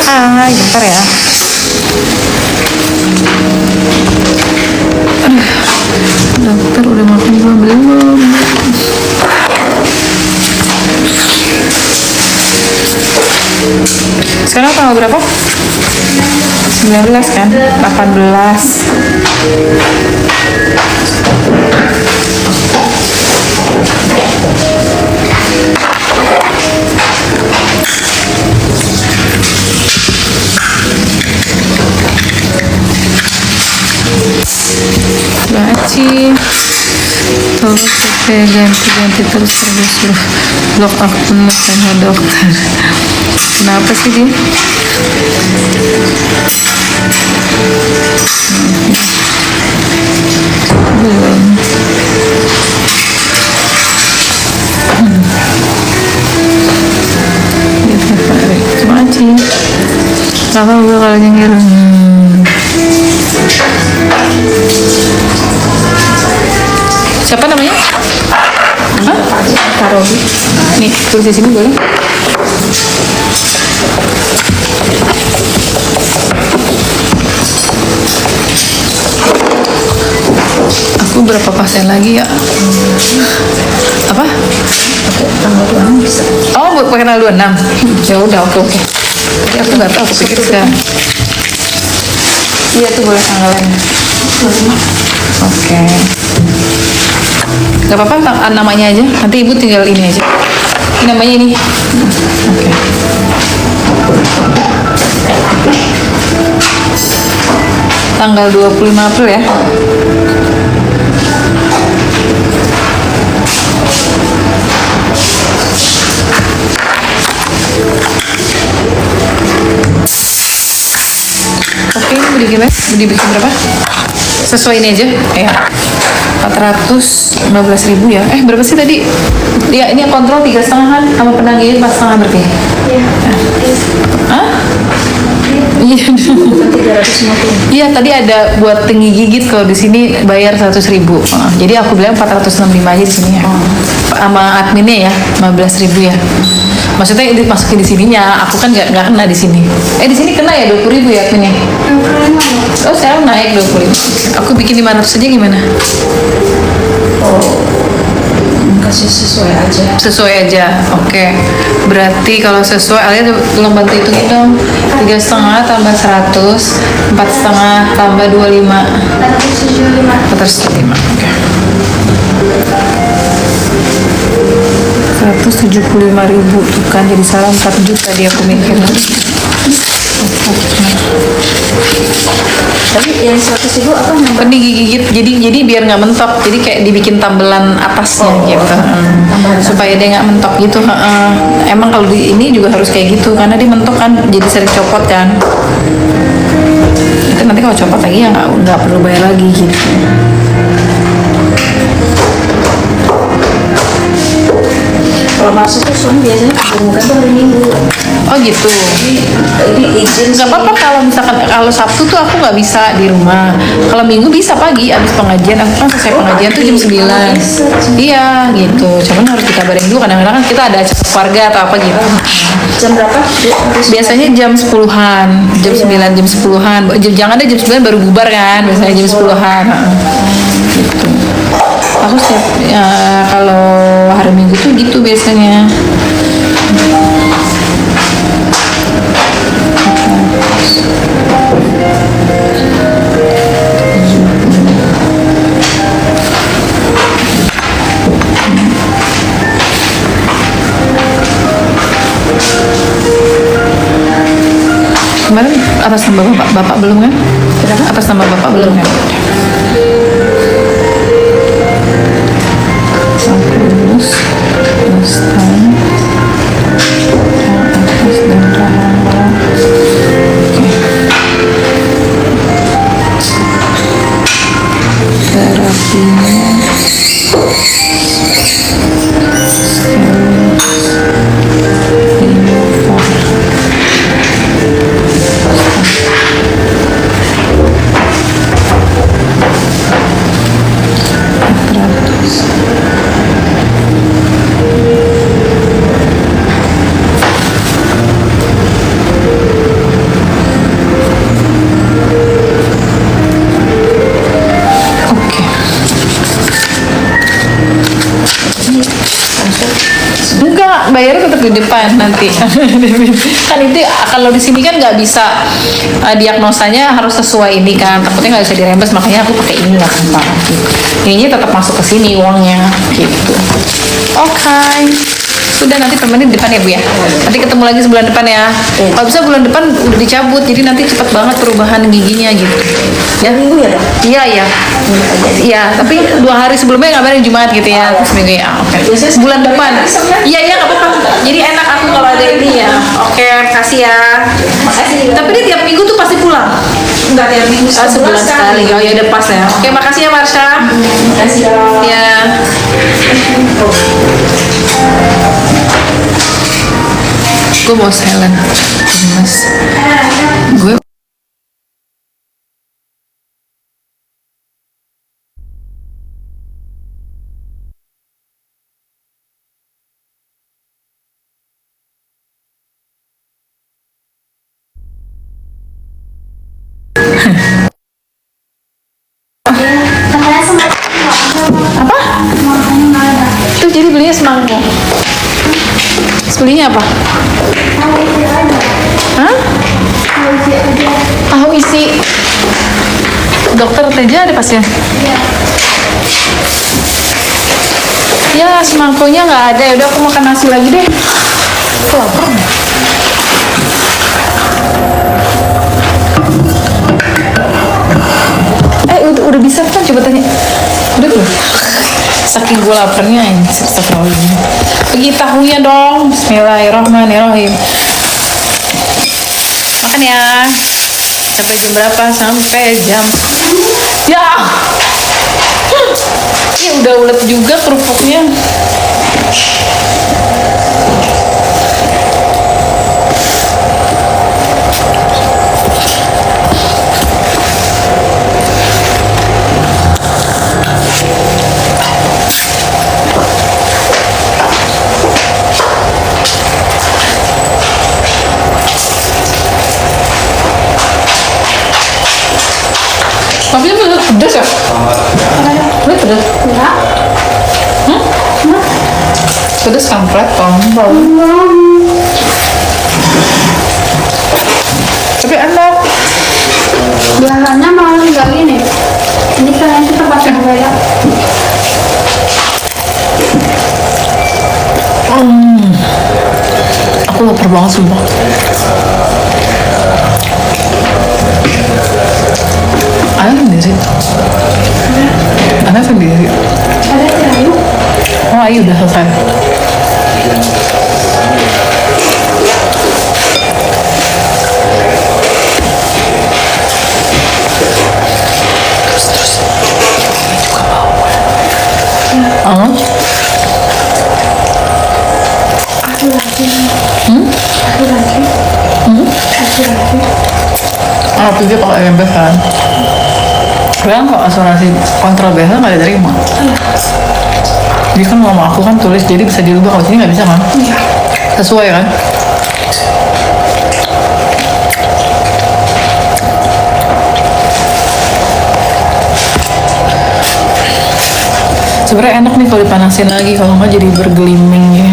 Hai, bentar ya. Aduh, dokter udah makan belum? Sekarang tanggal berapa? 19 kan? 18. Baci, tolong supaya ganti terus suruh blok akun sama dokter. Kenapa sih dia? Belum. Baci, kakak gue kalau nyengir. Siapa namanya? Hah? Karobi. Nih, tulis di sini boleh? Aku berapa pasien lagi ya? Apa? Tanggal 26 bisa. Oh, buat pakai tanggal 26. Ya udah, oke. Tapi aku nggak tahu, aku pikir sekarang. Iya tuh boleh tanggalnya. Oke. Gak apa-apa namanya aja. Nanti ibu tinggal ini aja. Ini namanya ini. Oke. Tanggal 25 April ya. Oke, ini dibikin berapa? Sesuai ini aja ya. 415.000 ya. Berapa sih tadi? Ya, ini kontrol 3,5-an sama penagihnya 4,5 berarti. Iya. Hah? Iya. Bukan 350. Iya, tadi ada buat tinggi gigit, kalau di sini bayar 100.000. Jadi aku bilang 465 aja di sini ya. Sama adminnya ya, 15.000 ya. Maksudnya ini masukin di sininya, aku kan nggak kena di sini. Di sini kena ya 20.000 ya adminnya. Oh, sekarang naik 20.000. Aku bikin 500 aja gimana? Kasih sesuai aja. Sesuai aja, oke. Berarti kalau sesuai, Alia tolong bantu hitungin dong. 3,5 tambah 100, 4,5 tambah 25, 475. Oke. 175.000 tuh kan, jadi salah 4 juta dia aku mikir. Tapi yang 100.000 apa namanya? Kan digigit, jadi biar nggak mentok, jadi kayak dibikin tambelan atasnya gitu. Supaya dia nggak mentok gitu. Emang kalau di ini juga harus kayak gitu, karena dia mentok kan, jadi sering copot kan. Itu nanti kalau copot lagi ya nggak perlu bayar lagi gitu. Kalau masuk tuh suami biasanya bukan tuh hari Minggu. Oh gitu. Ini izin. Nggak apa-apa kalau misalkan kalau Sabtu tuh aku nggak bisa di rumah. Kalau Minggu bisa pagi abis pengajian. Aku kan selesai pengajian tuh jam 9. Iya gitu. Cuman harus dikabarin dulu. Kadang-kadang kan kita ada acara keluarga atau apa gitu. Jam berapa? Biasanya jam 10-an, jam 9, jam 10-an. Jangan ada jam 9 baru bubar kan. Biasanya jam 10-an. Gitu. Aku setiap ya, kalau hari Minggu tuh gitu biasanya. Kemarin atas nama bapak belum kan? Kenapa? Atas nama bapak belum kan? Lulus, Lestari, atas dan Rahama. Terapinya bayarnya tetap di depan nanti. Kan itu kalau di sini kan nggak bisa diagnosanya harus sesuai ini kan, takutnya nggak bisa dirembes, makanya aku pakai ini nggak apa-apa. Ininya tetap masuk ke sini uangnya gitu. Oke. Sudah, nanti temenin di depan ya Bu ya. Nanti ketemu lagi sebulan depan ya. Kalau bisa bulan depan udah dicabut, jadi nanti cepat banget perubahan giginya gitu. Ya Minggu ya dok? Iya iya. Iya, tapi 2 hari sebelumnya ngabarin Jumat gitu ya. Terus minggu ya. Oke. Bulan depan. Iya iya nggak apa-apa. Jadi enak aku kalau ada ini ya. Oke, makasih ya. Makasih. Tapi dia tiap minggu tuh pasti pulang. Enggak tiap minggu, Sebulan sekali. Oh ya udah pas ya. Oke, makasih ya Marsha. Makasih dok. Ya. Gue mau silent, mas. Gue apa? Tuh jadi belinya semangkuk. Terus belinya apa? Hah? Tahu isi. Dokter Teja ada pasien? Ya semangkuknya nggak ada. Udah aku makan nasi lagi deh. Aku lapar. Udah bisa kan? Coba tanya. Udah belum? Saking gue laparnya ini. Pergi tahunya dong. Bismillahirrahmanirrahim. Makan ya. Sampai jam berapa? Sampai jam. Ya. Ini udah ulet juga kerupuknya. Tapi itu pedas ya? Ini pedas? Enggak. Pedas kampret tombol. Tapi enak. Biasanya malah enggak gini. Ini kalian itu tempat yang beda. Aku lapar banget sumpah. Ayo sendiri. Anak sendiri. Ada terayu. Oh, Ayu udah selesai. Terus. Ini juga mau. Oh. Aku lagi. Hmm? Aku lagi. Hmm? Aku lagi. Oh, pikir kalau MBH kan. Sekarang kalau asuransi kontrol BH nggak diterima. Jadi kan mama aku kan tulis, jadi bisa dirubah. Kalau sini nggak bisa kan? Sesuai kan? Sebenarnya enak nih kalau dipanasin lagi, kalau nggak jadi bergeliming ya.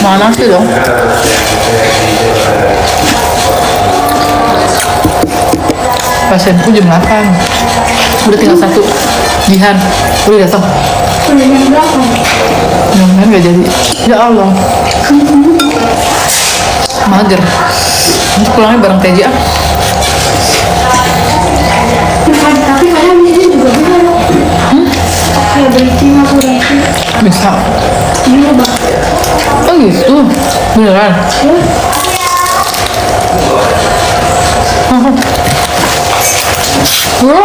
Mana sih dong? Pasienku jam 8. Udah tinggal 1. Jihan, udah datang. Mudah-mudahan gak jadi. Ya Allah. Mager. Nanti pulangnya bareng Teja. Tapi kadang ini juga bisa loh. Kayak breaking aku breaking. Bisa. Ini loh bang. Oh gitu? Beneran? Bro.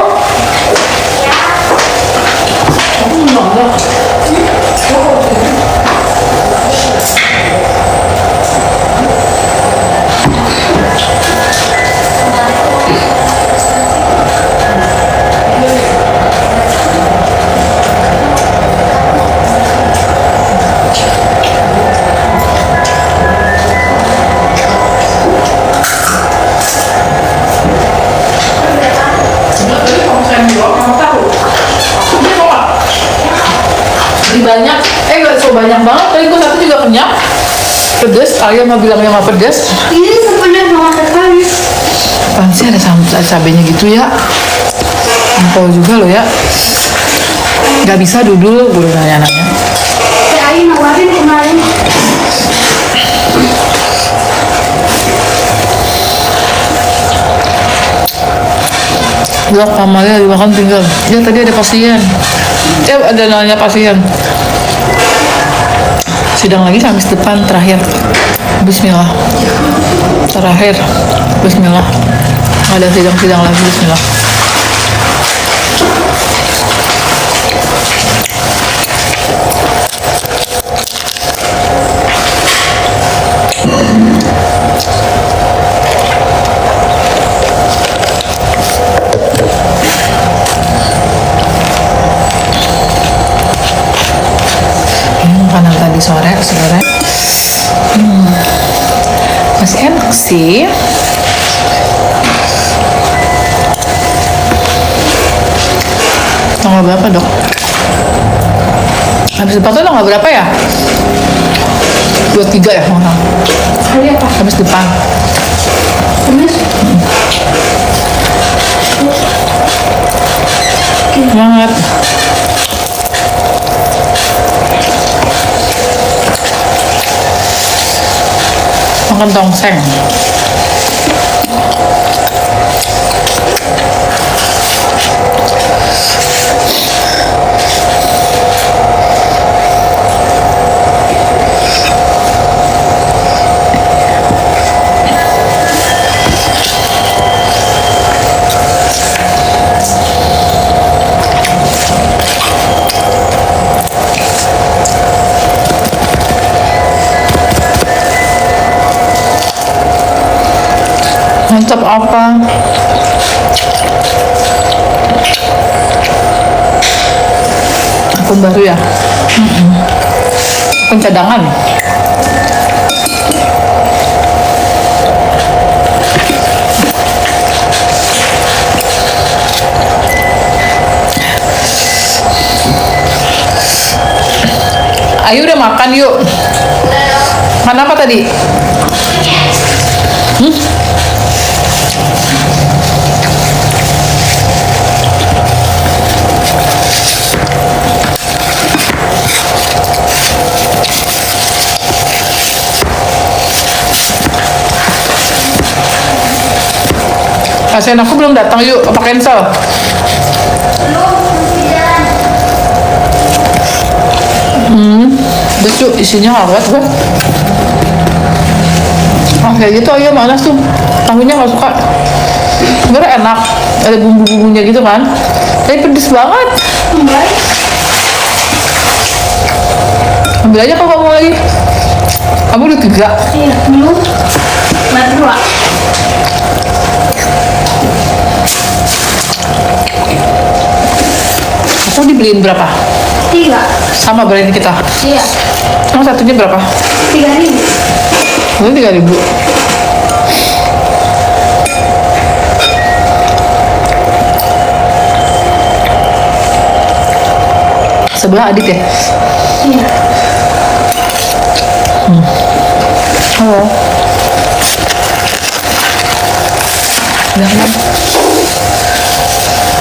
banyak, gak so banyak banget, tapi gue satu juga kenyang. Pedes, Alia mau bilangnya nggak pedes. Ini sebenarnya sama sekali. Apaan sih ada cabenya gitu ya? Empol juga lo ya. Gak bisa duduk, gue nanya-nanya. Teh Ayu nawarin kemarin. Ya, Amalia dimakan tinggal. Ya tadi ada pasien. Ya ada nanya pasien. Sidang lagi Kamis depan terakhir. Bismillah. Terakhir. Bismillah. Ada sidang-sidang lagi. Bismillah. Makanan tadi sore sebenarnya masih enak sih. Tanggal berapa dok? Habis depan tuh tanggal berapa ya? 23 ya orang. Hari apa? Habis depan. Kamis. Semangat. Makan tongseng. Mantap apa? Akun baru ya? Akun cadangan. Ayo udah makan yuk. Makan apa tadi? Pasien aku belum datang, yuk apa cancel? Udah yuk, isinya hangat kan? Kayak gitu aja malas tuh, tahunya nggak suka. Sebenernya enak, ada bumbu-bumbunya gitu kan, tapi pedes banget. Ambil aja kalau kamu lagi. Kamu udah 3. Iya, belum. Baru 2. Aku dibeliin berapa? 3. Sama brand kita. Iya. Yang satunya berapa? 3.000. Itu 3.000. Sebelah Adit ya? Iya. Halo. Jangan.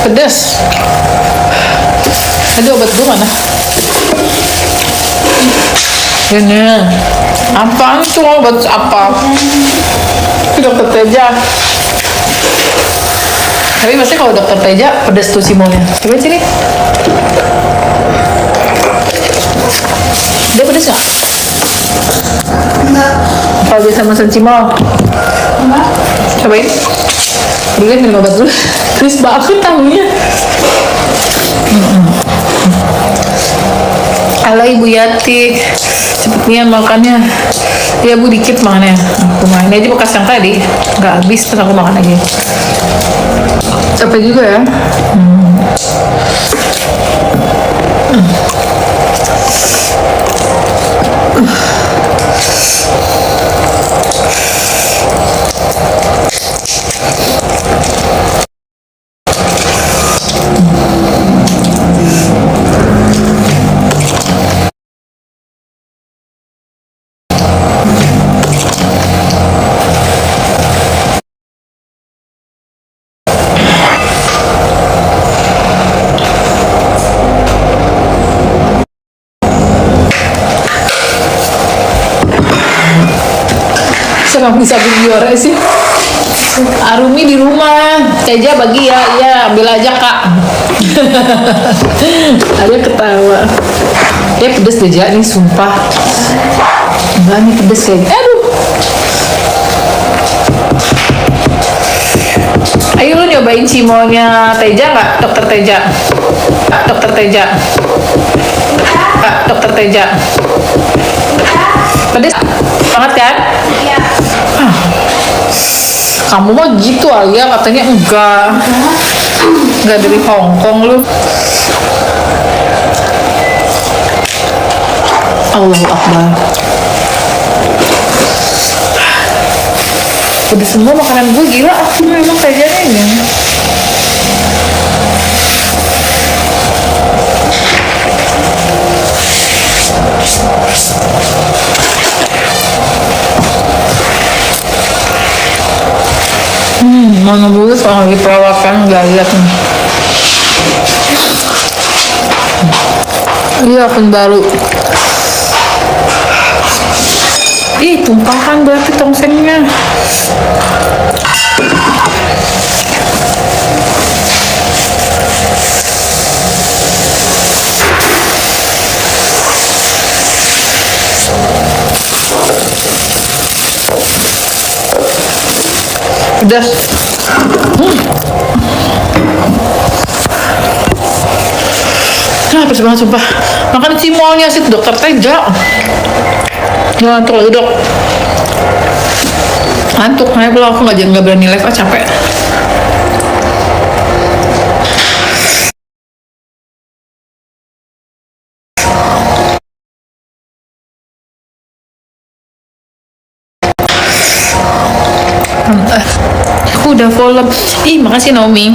Pedas. Tadi obat gue mana? Ini. Apaan tuh obat apa? Itu dokter Teja. Tapi pasti kalau dokter Teja pedas tuh Simonnya. Coba sini. Dia pedas nggak? Enggak. Kalau biasa masan Cimol. Enggak. Cobain. Dulu minum obat dulu. Terus banget tahunya. Halo Ibu Yati, cepetnya makannya. Ya Bu, dikit makannya. Aku makan aja bekas yang tadi, nggak habis terus aku makan lagi. Capek juga ya. cuma bisa biore sih. Arumi di rumah, Teja bagi ya, iya ambil aja kak. Ada ketawa. Dia pedes Teja nih, sumpah. Enggak nih pedes ya. Aduh. Ayo lu nyobain cimonya Teja nggak, dokter Teja? Dokter Teja. Kak, dokter Teja. Pedes banget kan? Iya. Kamu mah gitu Alia, katanya enggak dari Hongkong lu. Allahu Akbar. Udah semua makanan gue, gila aku memang kayaknya ya. Mana dulu soal lagi perawatan nggak lihat nih. Iya akun baru. Ih tumpahan berarti tongsengnya. Udah. Pedes banget sumpah. Makan cimolnya sih dokter Teja. Jangan terlalu dok. Ngantuk, kenapa aku nggak berani live, capek. Aku udah follow. Ih makasih Naomi.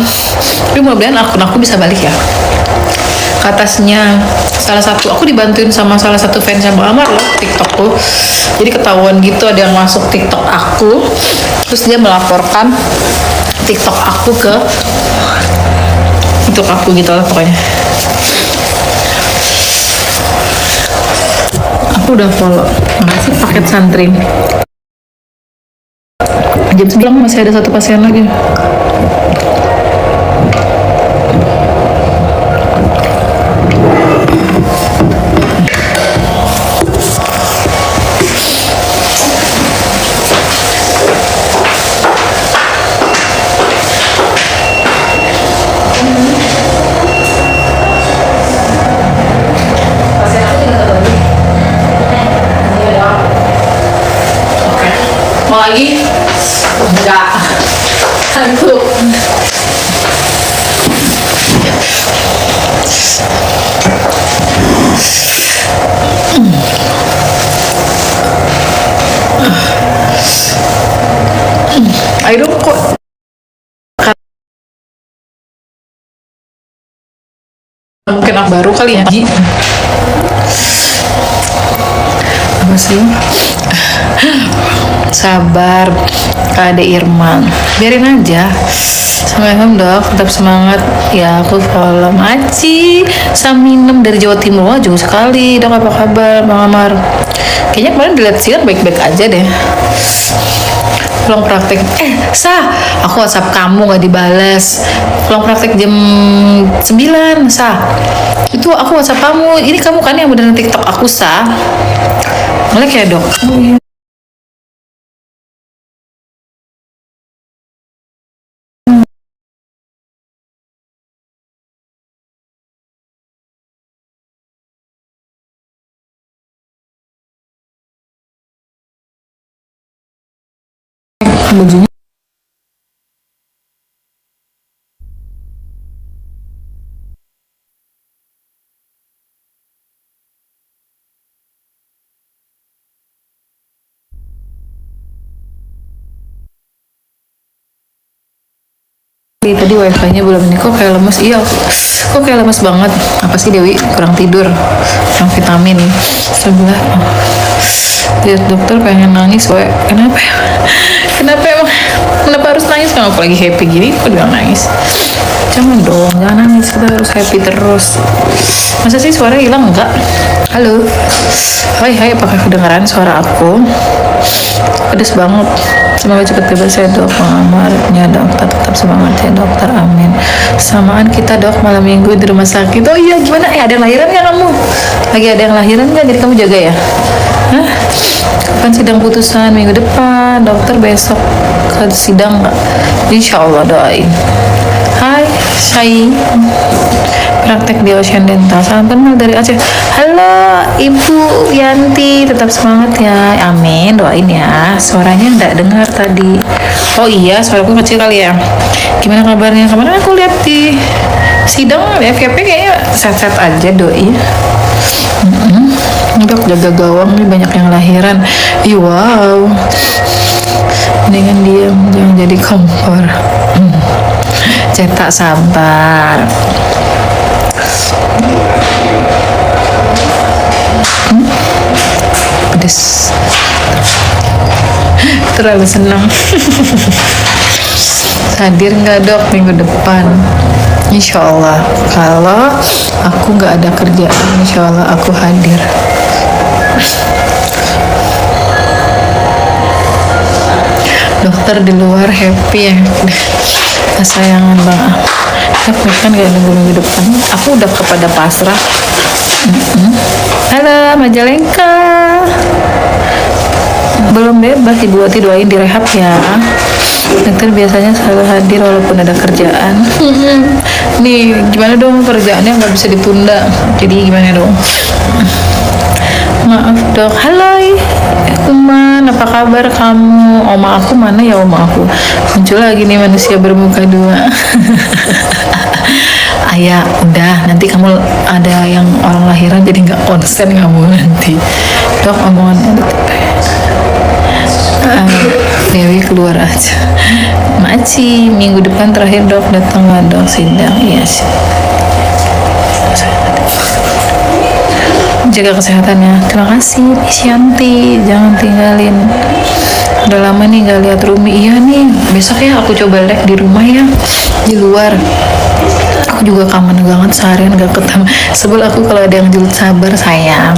Tapi mudah-mudahan akun aku bisa balik ya. Ke atasnya salah satu, aku dibantuin sama salah satu fans yang Amar loh, TikTokku. Jadi ketahuan gitu ada yang masuk TikTok aku, terus dia melaporkan TikTok aku ke untuk aku gitu lah pokoknya. Aku udah follow. Makasih paket santri. Jam 9 masih ada satu pasien lagi. Mau lagi? Enggak. Ngantuk. Ayo kok. Mungkin aku baru kali ya. Apa sih? Sabar Kak Ade Irman, biarin aja. Assalamualaikum dok, tetap semangat ya. Aku follow Aci Saminem dari Jawa Timur. Wah jauh sekali dok, apa kabar Bang Amar? Kayaknya kemarin dilihat siar baik-baik aja deh. Pulang praktek, Sah, aku WhatsApp kamu gak dibales. Pulang praktek jam 9, Sah. Itu aku WhatsApp kamu, ini kamu kan yang beneran TikTok aku, Sah. Melek ya dok? Oh iya. Bajunya tadi wifi-nya belum ini, kok kayak lemes. Iya, kok kayak lemes banget. Apa sih Dewi? Kurang tidur, kurang vitamin sebelah. Lihat dokter pengen nangis, woy. Kenapa emang? Kenapa harus nangis? Kalau aku lagi happy gini kok dia nangis? Jangan dong, jangan nangis, kita harus happy terus. Masa sih suara hilang enggak? Halo, hai, apakah kedengaran suara aku? Pedes banget. Semoga cepat bebas ya dok, pengamarnya dokter, tetap semangat ya dokter, amin. Samaan kita dok, malam minggu di rumah sakit. Oh iya, gimana? Ada yang lahiran nggak kamu? Lagi ada yang lahiran nggak? Jadi kamu jaga ya? Hah? Kapan sidang putusan? Minggu depan. Dokter besok ke sidang nggak? Insya Allah doain. Hai, Syai. Praktek di Ocean Dental. Salam kenal dari Aceh. Halo, Ibu Yanti. Tetap semangat ya. Amin. Doain ya. Suaranya nggak dengar tadi. Oh iya, suaraku kecil kali ya. Gimana kabarnya? Kemarin aku lihat di sidang FKP kayaknya set-set aja doi. Dok, jaga gawang nih, banyak yang lahiran. Ih, wow. Mendingan diam, jangan jadi kompor. Cetak sabar. Pedes. Terlalu senang. Hadir nggak dok minggu depan? Insya Allah. Kalau aku nggak ada kerjaan, insya Allah aku hadir. Dokter di luar happy ya. Kesayangan bang. Tapi kan gak nunggu minggu depan. Aku udah kepada pasrah. Halo Majalengka. Belum bebas, Ibu Wati doain direhab ya. Dokter biasanya selalu hadir walaupun ada kerjaan. Nih gimana dong, kerjaannya nggak bisa ditunda. Jadi gimana dong? Maaf dok. Halo Kuman, apa kabar kamu? Oma aku mana ya oma aku? Muncul lagi nih manusia bermuka dua. Ayah, udah nanti kamu ada yang orang lahiran jadi nggak konsen kamu nanti. Dok omongannya Dewi keluar aja. Maci, minggu depan terakhir dok, datang nggak dok sidang? Iya sih. Jaga kesehatannya. Terima kasih Miss Yanti, jangan tinggalin. Udah lama nih gak lihat Rumi. Iya nih, besok ya aku coba live di rumah ya, di luar. Aku juga kangen banget seharian gak ketemu. Sebel aku kalau ada yang julid. Sabar sayang.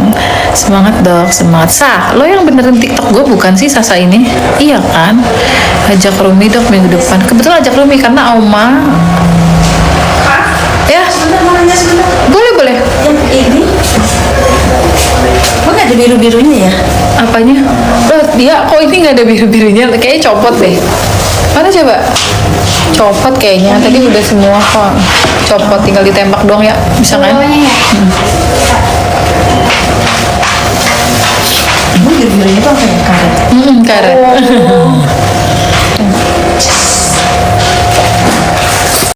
Semangat dok, semangat. Sah, lo yang benerin TikTok gue bukan sih Sasa ini? Iya kan? Ajak Rumi dok minggu depan. Kebetulan ajak Rumi karena Oma. Ya, boleh. Yang ini kok nggak ada biru-birunya ya? Apanya? Loh, dia kok ini nggak ada biru-birunya? Kayaknya copot deh. Mana coba? Copot kayaknya. Tadi udah semua kok. Copot, tinggal ditembak doang ya. Bisa kan? Biru-birunya tuh apa ya? Karet. Karet.